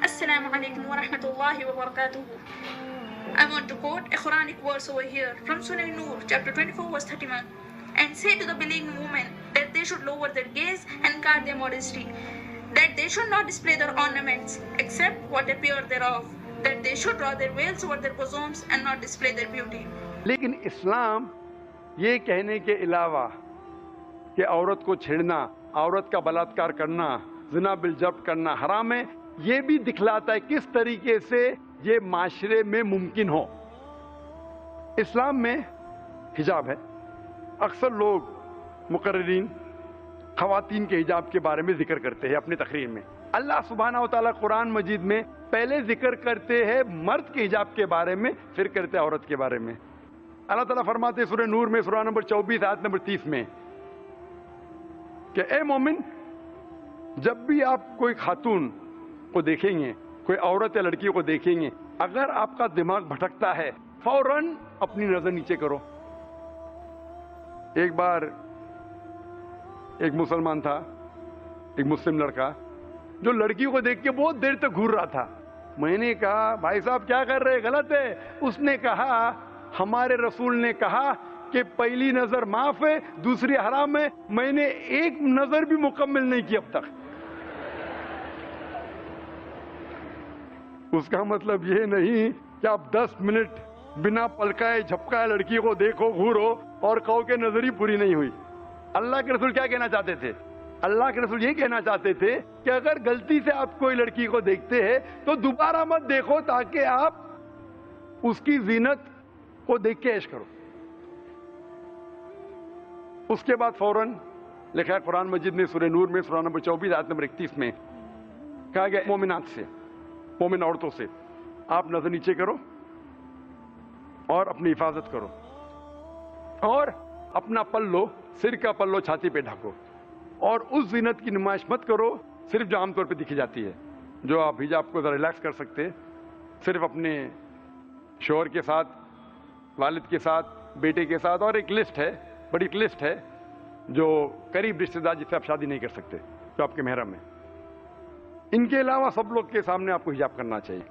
Assalamu alaikum wa rahmatullahi wa barakatuh. I want to quote a Quranic verse over here from Surah Nur, chapter 24, verse 31. And say to the believing women that they should lower their gaze and guard their modesty, that they should not display their ornaments except what appear thereof, that they should draw their veils over their bosoms and not display their beauty. لیکن اسلام یہ کہنے کے علاوہ کہ عورت کو چھیڑنا، عورت کا بلاತ್ಕಾರ کرنا، زنا بالجبر کرنا حرام ہے، یہ بھی دکھلاتا ہے کس طریقے سے یہ معاشرے میں ممکن ہو۔ اسلام میں حجاب ہے۔ اکثر لوگ مقررین خواتین کے حجاب کے بارے میں ذکر کرتے ہیں اپنی تقریر میں۔ اللہ سبحانہ و تعالیٰ قرآن مجید میں پہلے ذکر کرتے ہیں مرد کے حجاب کے بارے میں، پھر کرتے ہیں عورت کے بارے میں۔ اللہ تعالیٰ فرماتے ہیں سورہ نور میں سورہ نمبر 24 آیت نمبر 30 میں کہ اے مومن، جب بھی آپ کوئی خاتون کو دیکھیں گے، کوئی عورت یا لڑکی کو دیکھیں گے، اگر آپ کا دماغ بھٹکتا ہے فوراً اپنی نظر نیچے کرو۔ ایک بار ایک مسلمان تھا، ایک مسلم لڑکا، جو لڑکی کو دیکھ کے بہت دیر تک گھور رہا تھا۔ میں نے کہا بھائی صاحب کیا کر رہے، غلط ہے۔ اس نے کہا ہمارے رسول نے کہا کہ پہلی نظر معاف ہے، دوسری حرام ہے، میں نے ایک نظر بھی مکمل نہیں کی اب تک۔ اس کا مطلب یہ نہیں کہ آپ 10 منٹ بنا پلکائے جھپکائے لڑکی کو دیکھو، گھورو اور کہو کہ نظر ہی پوری نہیں ہوئی۔ اللہ کے رسول کیا کہنا چاہتے تھے؟ اللہ کے رسول یہ کہنا چاہتے تھے کہ اگر غلطی سے آپ کوئی لڑکی کو دیکھتے ہیں تو دوبارہ مت دیکھو، تاکہ آپ اس کی زینت کو دیکھ کے عیش کرو۔ اس کے بعد فوراً لکھا ہے قرآن مجید میں سورہ نور میں سورہ نمبر 24 آیت نمبر 31 میں کہا گیا مومنات سے، مومن عورتوں سے آپ نظر نیچے کرو اور اپنی حفاظت کرو، اور اپنا پلو، سر کا پلو چھاتی پہ ڈھکو، اور اس زینت کی نمائش مت کرو صرف جو عام طور پہ دکھی جاتی ہے، جو آپ حجاب کو ذرا ریلیکس کر سکتے ہیں، صرف اپنے شوہر کے ساتھ، والد کے ساتھ، بیٹے کے ساتھ، اور ایک لسٹ ہے، بڑی ایک لسٹ ہے جو قریب رشتہ دار جس سے آپ شادی نہیں کر سکتے، جو آپ کے محرم ہیں۔ ان کے علاوہ سب لوگ کے سامنے آپ کو حجاب کرنا چاہیے۔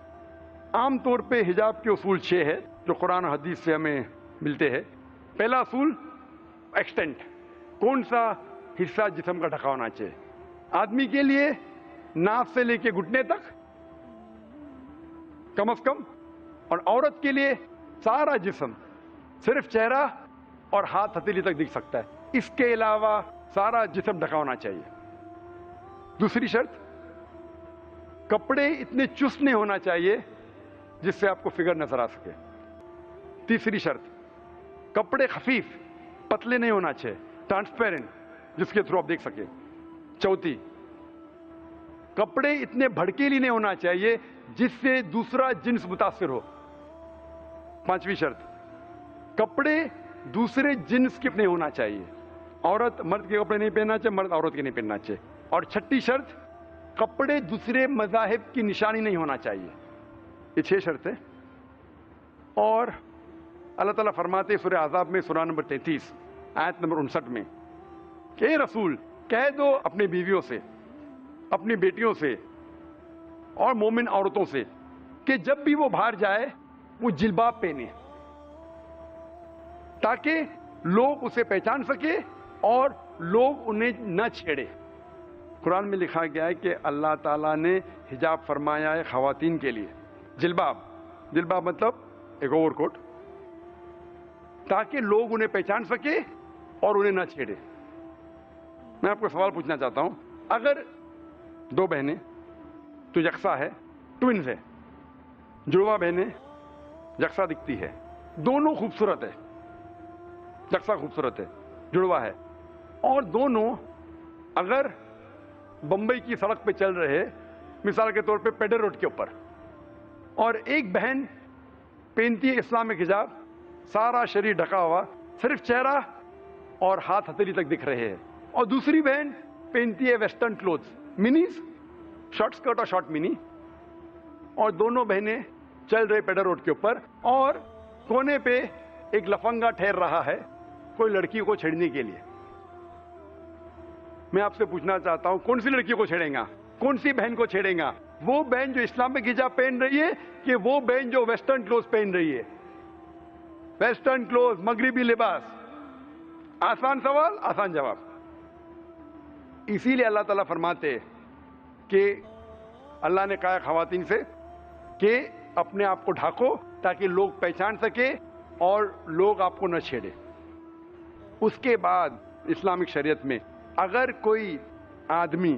عام طور پہ حجاب کے اصول 6 ہے جو قرآن و حدیث سے ہمیں ملتے ہیں۔ پہلا اصول ایکسٹینٹ، کون سا حصہ جسم کا ڈھکا ہونا چاہیے۔ آدمی کے لیے ناف سے لے کے گھٹنے تک کم از کم، اور عورت کے لیے سارا جسم، صرف چہرہ اور ہاتھ ہتھیلی تک دکھ سکتا ہے، اس کے علاوہ سارا جسم ڈھکا ہونا چاہیے۔ دوسری شرط، کپڑے اتنے چست نہیں ہونا چاہیے جس سے آپ کو فگر نظر آ سکے۔ تیسری شرط، کپڑے خفیف پتلے نہیں ہونا چاہیے، ٹرانسپیرنٹ، جس کے تھرو آپ دیکھ سکے۔ چوتھی، کپڑے اتنے بھڑکیلی نہیں ہونا چاہیے جس سے دوسرا جنس متاثر ہو۔ پانچویں شرط، کپڑے دوسرے جنس کے نہیں ہونا چاہیے، عورت مرد کے کپڑے نہیں پہننا چاہیے، مرد عورت کے نہیں پہننا چاہیے۔ اور چھٹی شرط، کپڑے دوسرے مذاہب کی نشانی نہیں ہونا چاہیے۔ یہ 6 شرطیں۔ اور اللہ تعالیٰ فرماتے سورہ احزاب میں سورہ نمبر 33 آیت نمبر 59 میں کہ اے رسول کہہ دو اپنی بیویوں سے، اپنی بیٹیوں سے اور مومن عورتوں سے کہ جب بھی وہ باہر جائے وہ جلباب پہنے، تاکہ لوگ اسے پہچان سکے اور لوگ انہیں نہ چھیڑے۔ قرآن میں لکھا گیا ہے کہ اللہ تعالیٰ نے حجاب فرمایا ہے خواتین کے لیے، جلباب، جلباب مطلب ایک اوور کوٹ، تاکہ لوگ انہیں پہچان سکے اور انہیں نہ چھیڑے۔ میں آپ کو سوال پوچھنا چاہتا ہوں، اگر 2 بہنیں تو یکساں ہے، ٹوئنز ہے، جڑواں بہنیں یکساں دکھتی ہے، دونوں خوبصورت ہے، یکساں خوبصورت ہے، جڑواں ہے، اور دونوں اگر بمبئی کی سڑک پہ چل رہے، مثال کے طور پہ پیڈر روڈ کے اوپر، اور ایک بہن پہنتی ہے اسلامک حجاب، سارا شریر ڈھکا ہوا، صرف چہرہ اور ہاتھ ہتھیلی تک دکھ رہے ہیں، اور دوسری بہن پہنتی ہے ویسٹرن کلوتھز، منیز، شارٹ اسکرٹ اور شارٹ منی، اور دونوں بہنیں چل رہے پیڈر روڈ کے اوپر، اور کونے پہ ایک لفنگا ٹھہر رہا ہے کوئی لڑکی کو چھیڑنے کے لیے۔ میں آپ سے پوچھنا چاہتا ہوں کون سی لڑکی کو چھیڑیں گا، کون سی بہن کو چھیڑیں گا؟ وہ بہن جو اسلامک حجاب پہن رہی ہے کہ وہ بہن جو ویسٹرن کلوز پہن رہی ہے؟ ویسٹرن کلوز، مغربی لباس. آسان سوال، آسان جواب. اسی لیے اللہ تعالیٰ فرماتے ہیں کہ اللہ نے کہا خواتین سے کہ اپنے آپ کو ڈھانکو تاکہ لوگ پہچان سکے اور لوگ آپ کو نہ چھیڑے. اس کے بعد اسلامک شریعت میں اگر کوئی آدمی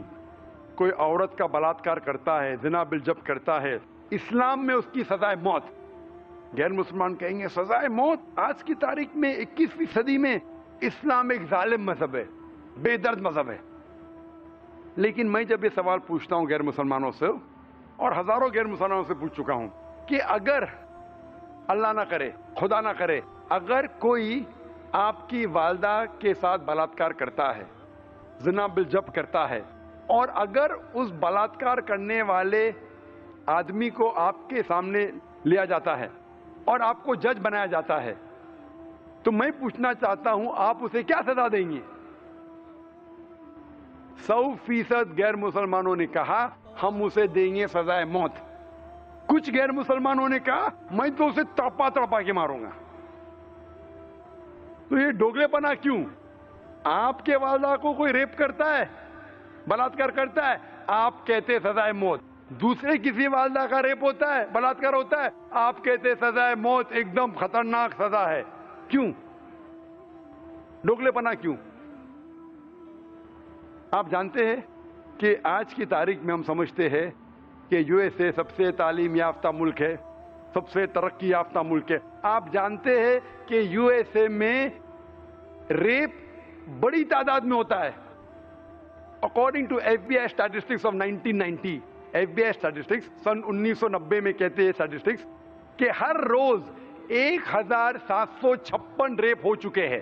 کوئی عورت کا بلاತ್ಕಾರ کرتا ہے، زنا بالجبر کرتا ہے، اسلام میں اس کی سزائے موت. غیر مسلمان کہیں گے سزائے موت؟ آج کی تاریخ میں 21ویں صدی میں اسلام ایک ظالم مذہب ہے، بے درد مذہب ہے. لیکن میں جب یہ سوال پوچھتا ہوں غیر مسلمانوں سے، اور ہزاروں غیر مسلمانوں سے پوچھ چکا ہوں کہ اگر اللہ نہ کرے، خدا نہ کرے، اگر کوئی آپ کی والدہ کے ساتھ بلاತ್ಕಾರ کرتا ہے، زنا بالجبر کرتا ہے، اور اگر اس بلاತ್ಕಾರ کرنے والے آدمی کو آپ کے سامنے لیا جاتا ہے اور آپ کو جج بنایا جاتا ہے، تو میں پوچھنا چاہتا ہوں آپ اسے کیا سزا دیں گے؟ 100% غیر مسلمانوں نے کہا ہم اسے دیں گے سزائے موت. کچھ غیر مسلمانوں نے کہا میں تو اسے تڑپا تڑپا کے ماروں گا. تو یہ ڈوگلے پنا کیوں؟ آپ کے والدہ کو کوئی ریپ کرتا ہے، بلاತ್ಕಾರ کرتا ہے، آپ کہتے سزائے موت. دوسرے کسی والدہ کا ریپ ہوتا ہے، بلاತ್ಕಾರ ہوتا ہے، آپ کہتے سزائے موت ایک دم خطرناک سزا ہے. کیوں ڈوگلے پنا کیوں؟ آپ جانتے ہیں کہ آج کی تاریخ میں ہم سمجھتے ہیں کہ یو ایس اے سب سے تعلیم یافتہ ملک ہے، سب سے ترقی یافتہ ملک ہے. آپ جانتے ہیں کہ یو ایس اے میں ریپ بڑی تعداد میں ہوتا ہے. According to F B I statistics of 1990، F B I statistics سن 1990 میں کہتے ہیں اسٹیٹسٹکس کہ ہر روز 1756 ریپ ہو چکے ہیں.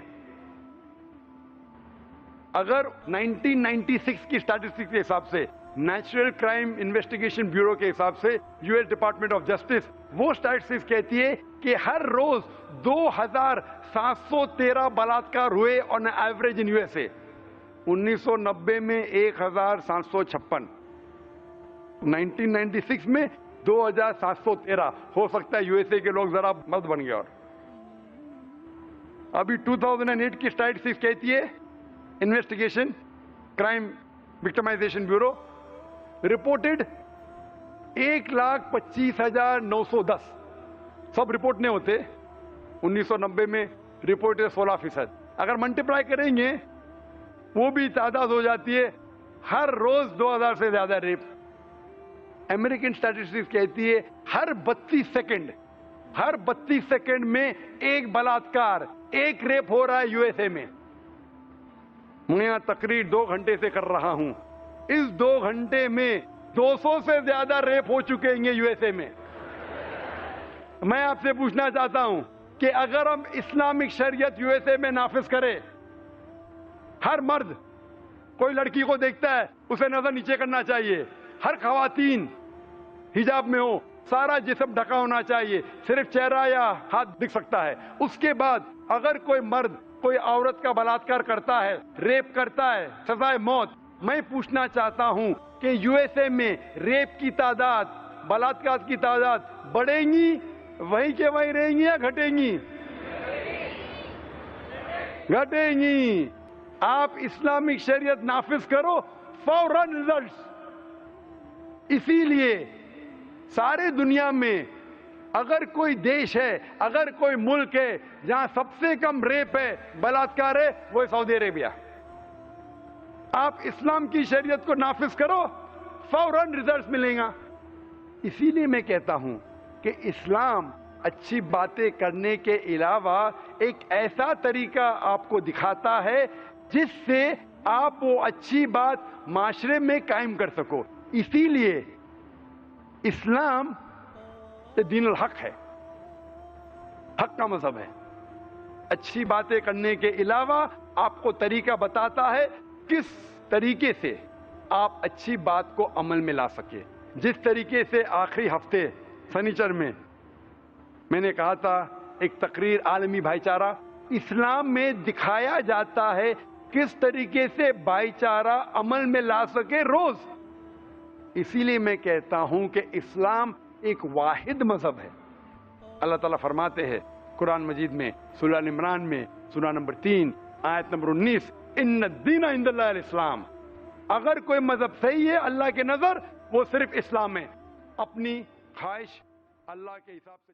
اگر 1996 کی اسٹیٹسٹکس کے حساب سے، نیشنل کرائم انویسٹیگیشن بیورو کے حساب سے، U S department of justice, وہ اسٹیٹسٹکس کہتی ہے کہ ہر روز 2713 بلاತ್ಕಾರ ہوئے on average in U S A. 1990 میں 1756، 1996 میں 2713. ہو سکتا ہے یو ایس اے کے لوگ ذرا مرد بن گئے. اور ابھی 2008 کی اسٹیٹسٹکس کہتی ہے investigation crime victimization bureau reported 1,25,910. سب رپورٹ نہیں ہوتے. 1990 میں رپورٹ 16%. اگر ملٹیپلائی کریں گے وہ بھی تعداد ہو جاتی ہے ہر روز 2000 سے زیادہ ریپ. امریکن اسٹیٹسٹکس کہتی ہے ہر 32 سیکنڈ میں ایک بلاತ್ಕಾರ، ایک ریپ ہو رہا ہے یو ایس اے میں. میں یہاں تقریر 2 گھنٹے سے کر رہا ہوں، اس 2 گھنٹے میں 200 سے زیادہ ریپ ہو چکے ہیں یو ایس اے میں. میں آپ سے پوچھنا چاہتا ہوں کہ اگر ہم اسلامک شریعت یو ایس اے میں نافذ کریں، ہر مرد کوئی لڑکی کو دیکھتا ہے اسے نظر نیچے کرنا چاہیے، ہر خواتین حجاب میں ہو، سارا جسم ڈھکا ہونا چاہیے، صرف چہرہ یا ہاتھ دکھ سکتا ہے. اس کے بعد اگر کوئی مرد کوئی عورت کا بلاತ್ಕಾರ کرتا ہے، ریپ کرتا ہے، سزائے موت. میں پوچھنا چاہتا ہوں کہ یو ایس اے میں ریپ کی تعداد، بلاತ್ಕಾರ کی تعداد بڑھیں گی، وہیں کے وہیں رہیں گی یا گھٹیں گی؟ گھٹیں گی. آپ اسلامک شریعت نافذ کرو، فوراً رزلٹس. اسی لیے سارے دنیا میں اگر کوئی دیش ہے، اگر کوئی ملک ہے جہاں سب سے کم ریپ ہے، بلاತ್ಕಾರ ہے، وہ سعودی عربیہ. آپ اسلام کی شریعت کو نافذ کرو، فوراً رزلٹس ملیں گا. اسی لیے میں کہتا ہوں کہ اسلام اچھی باتیں کرنے کے علاوہ ایک ایسا طریقہ آپ کو دکھاتا ہے جس سے آپ وہ اچھی بات معاشرے میں قائم کر سکو. اسی لیے اسلام دین الحق ہے، حق کا مذہب ہے. اچھی باتیں کرنے کے علاوہ آپ کو طریقہ بتاتا ہے کس طریقے سے آپ اچھی بات کو عمل میں لا سکے. جس طریقے سے آخری ہفتے سنیچر میں میں نے کہا تھا ایک تقریر عالمی بھائی چارہ، اسلام میں دکھایا جاتا ہے کس طریقے سے بھائی چارہ عمل میں لا سکے. روز اسی لیے میں کہتا ہوں کہ اسلام ایک واحد مذہب ہے. اللہ تعالیٰ فرماتے ہیں قرآن مجید میں سورہ عمران میں سورہ نمبر 3 آیت نمبر 19 ان الدین عند اللہ الاسلام. اگر کوئی مذہب صحیح ہے اللہ کے نظر وہ صرف اسلام ہے. اپنی خواہش اللہ کے حساب سے